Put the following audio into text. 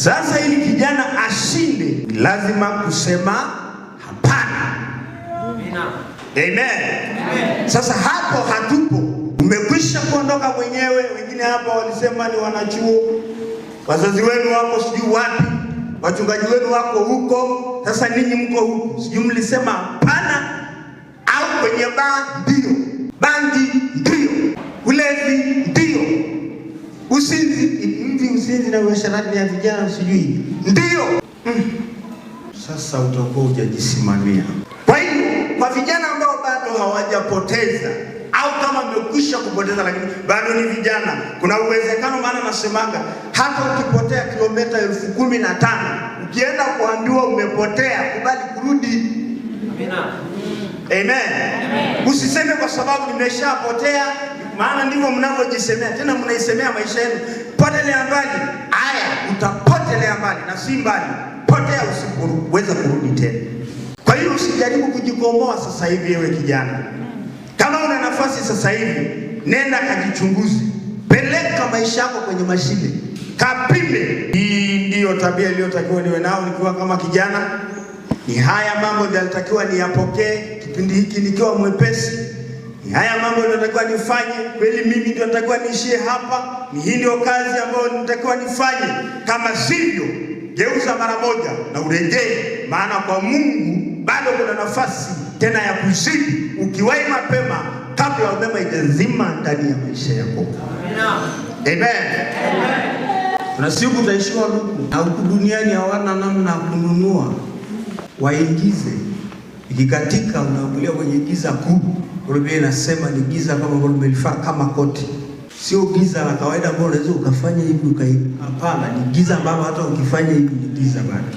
Sasa ili kijana ashinde, lazima kusema hapana. Amen. Sasa hapo hatupo. Umekwisha kuondoka mwenyewe. Wengine hapa walisema ni wanachuo, wazazi wenu wako sijui wapi, wachungaji wenu wako huko. Sasa ninyi mko huko, sijui mlisema hapana. Au kwenye baa ndio, bangi ndio, ulevi ndio, usinzi na uasherati ya vijana sijui ndio. Sasa utakuwa hujajisimamia. Kwa hiyo kwa vijana ambao bado hawajapoteza, au kama mmekwisha kupoteza lakini bado ni vijana, kuna uwezekano, maana nasemanga hata ukipotea kilomita 15,000 ukienda kuambiwa umepotea, kubali kurudi. Amen. Usiseme kwa sababu nimeshapotea, maana ndivyo mnavyojisemea. Tena mnaisemea maisha yenu, potelea mbali. Haya, utapotelea mbali na si mbali. Potea usipoweza kurudi tena. Kwa hiyo usijaribu kujikomboa sasa hivi ewe kijana. Kama una nafasi sasa hivi, nenda kajichunguze. Peleka maisha yako kwenye mashine. Kapime. Hii ndiyo tabia iliyotakiwa niwe nao nikiwa kama kijana. Ni haya mambo nilitakiwa niyapokee kipindi hiki nikiwa mwepesi. Ni haya mambo nilitakiwa nifanye. Kweli mimi ndio natakiwa niishie hapa. Ni hii ndio kazi ambayo nilitakiwa nifanye. Kama sivyo, geuza mara moja na urejee, maana kwa Mungu bado kuna nafasi tena ya kuzidi ukiwahi mapema kabla umeme haijazima ndani ya maisha yako. Amen. Na siku utaishiwa luku, na huku duniani hawana namna ya kununua. Waingize, ikikatika unaangulia kwenye giza kuu. Biblia inasema ni giza kama limelifaa kama koti. Sio giza la kawaida ambalo unaweza ukafanya hivi hapana, ni giza ambalo hata ukifanya hivi ni giza bado.